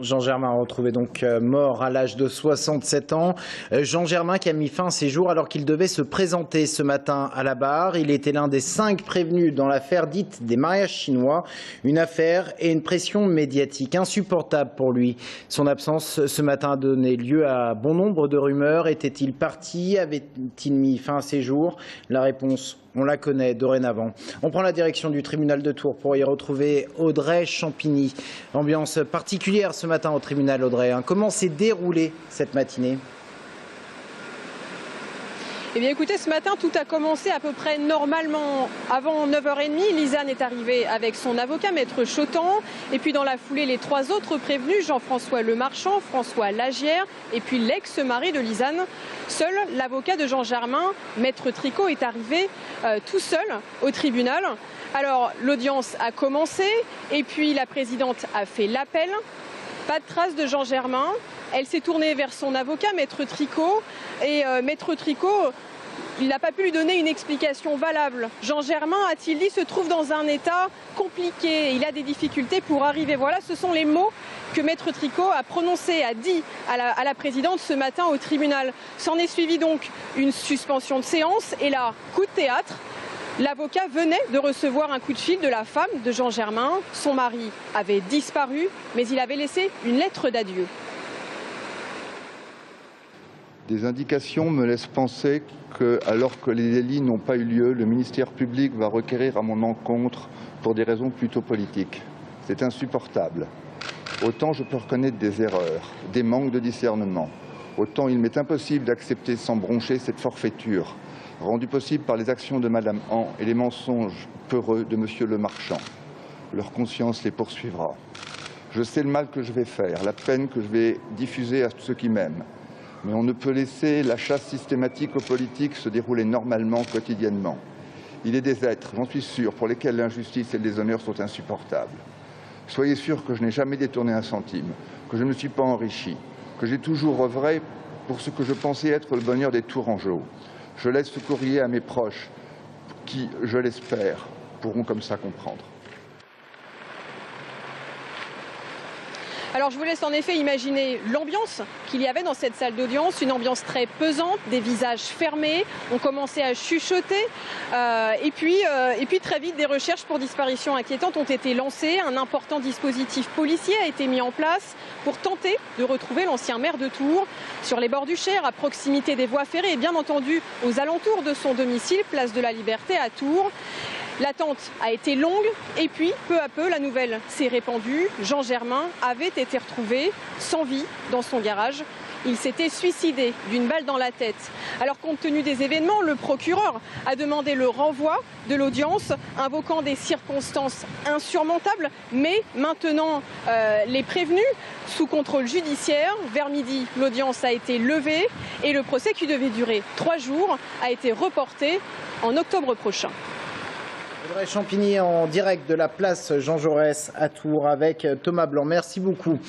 Jean Germain retrouvé donc mort à l'âge de 67 ans. Jean Germain qui a mis fin à ses jours alors qu'il devait se présenter ce matin à la barre. Il était l'un des 5 prévenus dans l'affaire dite des mariages chinois. Une affaire et une pression médiatique insupportable pour lui. Son absence ce matin a donné lieu à bon nombre de rumeurs. Était-il parti? Avait-il mis fin à ses jours? La réponse, on la connaît dorénavant. On prend la direction du tribunal de Tours pour y retrouver Audrey Champigny. Ambiance particulière ce matin au tribunal, Audrey. Comment s'est déroulée cette matinée? Eh bien écoutez, ce matin, tout a commencé à peu près normalement. Avant 9h30, Lisanne est arrivée avec son avocat, Maître Chotan. Et puis dans la foulée, les 3 autres prévenus, Jean-François Lemarchand, François Lagière et puis l'ex-mari de Lisanne. Seul l'avocat de Jean Germain, Maître Tricot, est arrivé tout seul au tribunal. Alors l'audience a commencé et puis la présidente a fait l'appel. Pas de trace de Jean Germain. Elle s'est tournée vers son avocat, Maître Tricot. Et Maître Tricot, il n'a pas pu lui donner une explication valable. Jean Germain, a-t-il dit, se trouve dans un état compliqué. Il a des difficultés pour arriver. Voilà, ce sont les mots que Maître Tricot a prononcés, a dit à la présidente ce matin au tribunal. S'en est suivi donc une suspension de séance. Et là, coup de théâtre. L'avocat venait de recevoir un coup de fil de la femme de Jean Germain. Son mari avait disparu, mais il avait laissé une lettre d'adieu. Des indications me laissent penser que, alors que les délits n'ont pas eu lieu, le ministère public va requérir à mon encontre pour des raisons plutôt politiques. C'est insupportable. Autant je peux reconnaître des erreurs, des manques de discernement, autant il m'est impossible d'accepter sans broncher cette forfaiture, rendue possible par les actions de Madame Han et les mensonges peureux de Monsieur Lemarchand. Leur conscience les poursuivra. Je sais le mal que je vais faire, la peine que je vais diffuser à ceux qui m'aiment. Mais on ne peut laisser la chasse systématique aux politiques se dérouler normalement, quotidiennement. Il est des êtres, j'en suis sûr, pour lesquels l'injustice et le déshonneur sont insupportables. Soyez sûr que je n'ai jamais détourné un centime, que je ne me suis pas enrichi, que j'ai toujours œuvré pour ce que je pensais être le bonheur des Tourangeaux. Je laisse ce courrier à mes proches qui, je l'espère, pourront comme ça comprendre. Alors je vous laisse en effet imaginer l'ambiance qu'il y avait dans cette salle d'audience, une ambiance très pesante, des visages fermés, on commençait à chuchoter et puis très vite des recherches pour disparition inquiétantes ont été lancées. Un important dispositif policier a été mis en place pour tenter de retrouver l'ancien maire de Tours sur les bords du Cher, à proximité des voies ferrées et bien entendu aux alentours de son domicile, place de la Liberté à Tours. L'attente a été longue et puis, peu à peu, la nouvelle s'est répandue. Jean Germain avait été retrouvé sans vie dans son garage. Il s'était suicidé d'une balle dans la tête. Alors, compte tenu des événements, le procureur a demandé le renvoi de l'audience, invoquant des circonstances insurmontables, mais maintenant les prévenus sous contrôle judiciaire. Vers midi, l'audience a été levée et le procès, qui devait durer 3 jours, a été reporté en octobre prochain. Audrey Champigny en direct de la place Jean Jaurès à Tours avec Thomas Blanc. Merci beaucoup.